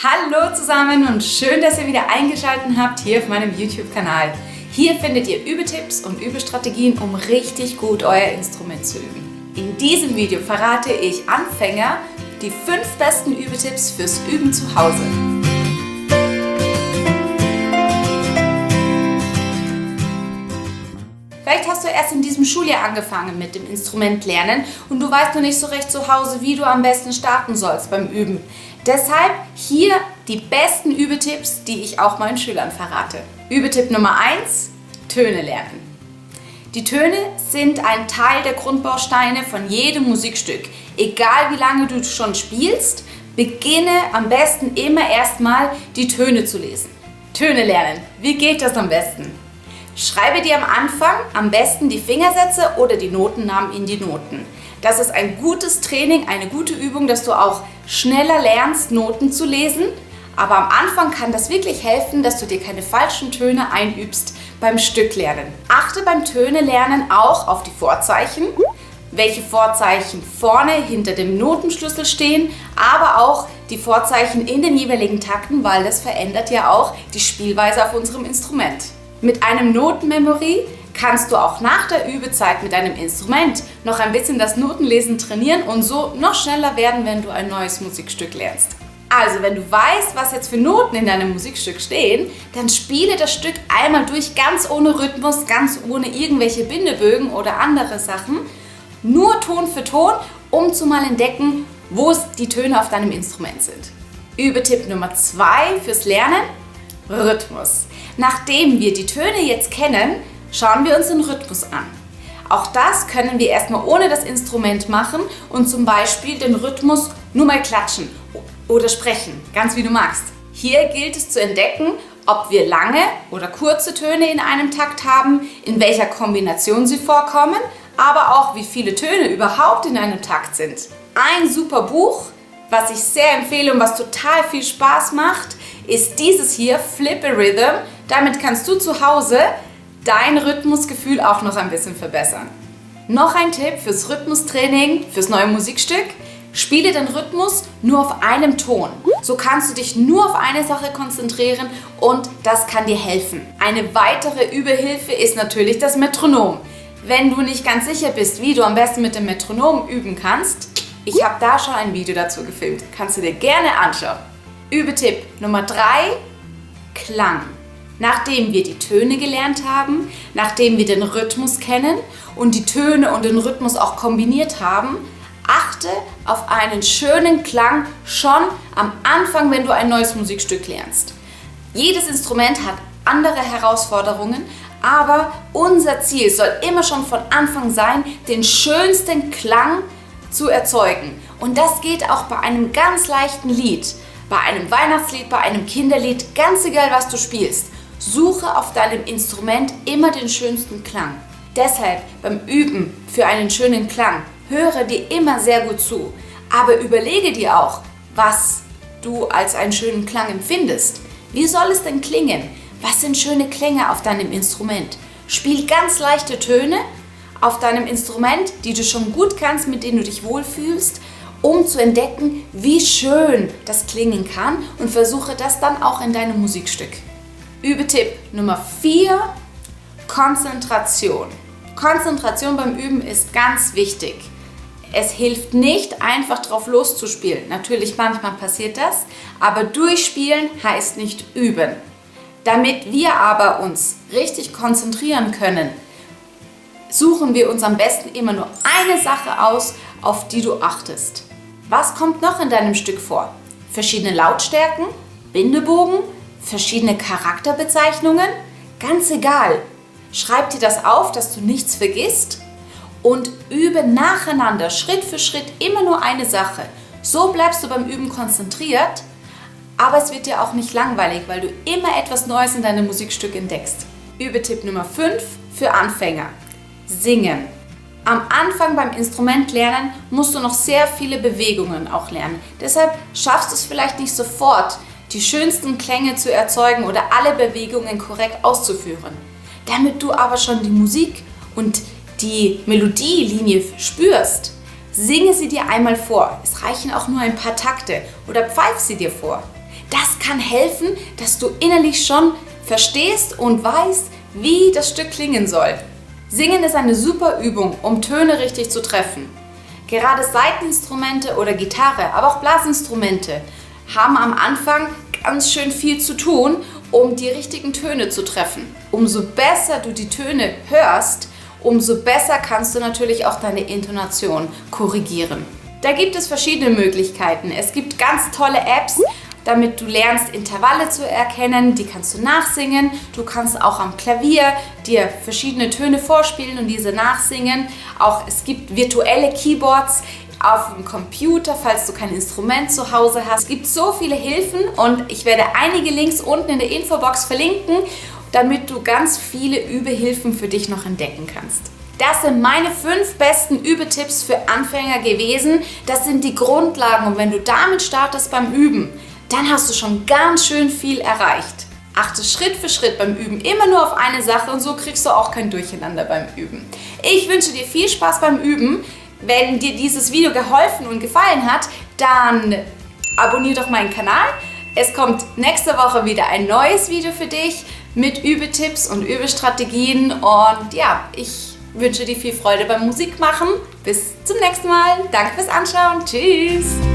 Hallo zusammen und schön, dass ihr wieder eingeschaltet habt hier auf meinem YouTube-Kanal. Hier findet ihr Übetipps und Übestrategien, um richtig gut euer Instrument zu üben. In diesem Video verrate ich Anfänger die 5 besten Übetipps fürs Üben zu Hause. Vielleicht hast du erst in diesem Schuljahr angefangen mit dem Instrument lernen und du weißt noch nicht so recht zu Hause, wie du am besten starten sollst beim Üben. Deshalb hier die besten Übetipps, die ich auch meinen Schülern verrate. Übetipp Nummer 1: Töne lernen. Die Töne sind ein Teil der Grundbausteine von jedem Musikstück. Egal wie lange du schon spielst, beginne am besten immer erstmal die Töne zu lesen. Töne lernen. Wie geht das am besten? Schreibe dir am Anfang am besten die Fingersätze oder die Notennamen in die Noten. Das ist ein gutes Training, eine gute Übung, dass du auch schneller lernst, Noten zu lesen. Aber am Anfang kann das wirklich helfen, dass du dir keine falschen Töne einübst beim Stücklernen. Achte beim Töne-Lernen auch auf die Vorzeichen, welche Vorzeichen vorne hinter dem Notenschlüssel stehen, aber auch die Vorzeichen in den jeweiligen Takten, weil das verändert ja auch die Spielweise auf unserem Instrument. Mit einem Notenmemory kannst du auch nach der Übezeit mit deinem Instrument noch ein bisschen das Notenlesen trainieren und so noch schneller werden, wenn du ein neues Musikstück lernst. Also, wenn du weißt, was jetzt für Noten in deinem Musikstück stehen, dann spiele das Stück einmal durch, ganz ohne Rhythmus, ganz ohne irgendwelche Bindebögen oder andere Sachen. Nur Ton für Ton, um zu mal entdecken, wo die Töne auf deinem Instrument sind. Übetipp Nummer 2 fürs Lernen: Rhythmus. Nachdem wir die Töne jetzt kennen, schauen wir uns den Rhythmus an. Auch das können wir erstmal ohne das Instrument machen und zum Beispiel den Rhythmus nur mal klatschen oder sprechen, ganz wie du magst. Hier gilt es zu entdecken, ob wir lange oder kurze Töne in einem Takt haben, in welcher Kombination sie vorkommen, aber auch wie viele Töne überhaupt in einem Takt sind. Ein super Buch, was ich sehr empfehle und was total viel Spaß macht, ist dieses hier, Flip a Rhythm. Damit kannst du zu Hause dein Rhythmusgefühl auch noch ein bisschen verbessern. Noch ein Tipp fürs Rhythmustraining, fürs neue Musikstück: Spiele den Rhythmus nur auf einem Ton. So kannst du dich nur auf eine Sache konzentrieren und das kann dir helfen. Eine weitere Übehilfe ist natürlich das Metronom. Wenn du nicht ganz sicher bist, wie du am besten mit dem Metronom üben kannst, ich habe da schon ein Video dazu gefilmt. Kannst du dir gerne anschauen. Übetipp Nummer 3: Klang. Nachdem wir die Töne gelernt haben, nachdem wir den Rhythmus kennen und die Töne und den Rhythmus auch kombiniert haben, achte auf einen schönen Klang schon am Anfang, wenn du ein neues Musikstück lernst. Jedes Instrument hat andere Herausforderungen, aber unser Ziel soll immer schon von Anfang sein, den schönsten Klang zu erzeugen. Und das geht auch bei einem ganz leichten Lied, bei einem Weihnachtslied, bei einem Kinderlied, ganz egal was du spielst. Suche auf deinem Instrument immer den schönsten Klang. Deshalb beim Üben für einen schönen Klang höre dir immer sehr gut zu, aber überlege dir auch, was du als einen schönen Klang empfindest. Wie soll es denn klingen? Was sind schöne Klänge auf deinem Instrument? Spiel ganz leichte Töne auf deinem Instrument, die du schon gut kannst, mit denen du dich wohlfühlst, um zu entdecken, wie schön das klingen kann, und versuche das dann auch in deinem Musikstück. Übetipp Nummer 4: Konzentration. Konzentration beim Üben ist ganz wichtig. Es hilft nicht, einfach drauf loszuspielen. Natürlich, manchmal passiert das, aber durchspielen heißt nicht üben. Damit wir aber uns richtig konzentrieren können, suchen wir uns am besten immer nur eine Sache aus, auf die du achtest. Was kommt noch in deinem Stück vor? Verschiedene Lautstärken, Bindebogen, verschiedene Charakterbezeichnungen? Ganz egal. Schreib dir das auf, dass du nichts vergisst, und übe nacheinander, Schritt für Schritt, immer nur eine Sache. So bleibst du beim Üben konzentriert, aber es wird dir auch nicht langweilig, weil du immer etwas Neues in deinem Musikstück entdeckst. Übetipp Nummer 5 für Anfänger: Singen. Am Anfang beim Instrumentlernen musst du noch sehr viele Bewegungen auch lernen. Deshalb schaffst du es vielleicht nicht sofort, die schönsten Klänge zu erzeugen oder alle Bewegungen korrekt auszuführen. Damit du aber schon die Musik und die Melodielinie spürst, singe sie dir einmal vor. Es reichen auch nur ein paar Takte oder pfeif sie dir vor. Das kann helfen, dass du innerlich schon verstehst und weißt, wie das Stück klingen soll. Singen ist eine super Übung, um Töne richtig zu treffen. Gerade Saiteninstrumente oder Gitarre, aber auch Blasinstrumente haben am Anfang ganz schön viel zu tun, um die richtigen Töne zu treffen. Umso besser du die Töne hörst, umso besser kannst du natürlich auch deine Intonation korrigieren. Da gibt es verschiedene Möglichkeiten. Es gibt ganz tolle Apps, damit du lernst, Intervalle zu erkennen. Die kannst du nachsingen. Du kannst auch am Klavier dir verschiedene Töne vorspielen und diese nachsingen. Auch es gibt virtuelle Keyboards auf dem Computer, falls du kein Instrument zu Hause hast. Es gibt so viele Hilfen und ich werde einige Links unten in der Infobox verlinken, damit du ganz viele Übehilfen für dich noch entdecken kannst. Das sind meine 5 besten Übetipps für Anfänger gewesen. Das sind die Grundlagen und wenn du damit startest beim Üben, dann hast du schon ganz schön viel erreicht. Achte Schritt für Schritt beim Üben immer nur auf eine Sache und so kriegst du auch kein Durcheinander beim Üben. Ich wünsche dir viel Spaß beim Üben. Wenn dir dieses Video geholfen und gefallen hat, dann abonniere doch meinen Kanal. Es kommt nächste Woche wieder ein neues Video für dich mit Übetipps und Übestrategien und ja, ich wünsche dir viel Freude beim Musikmachen. Bis zum nächsten Mal. Danke fürs Anschauen. Tschüss.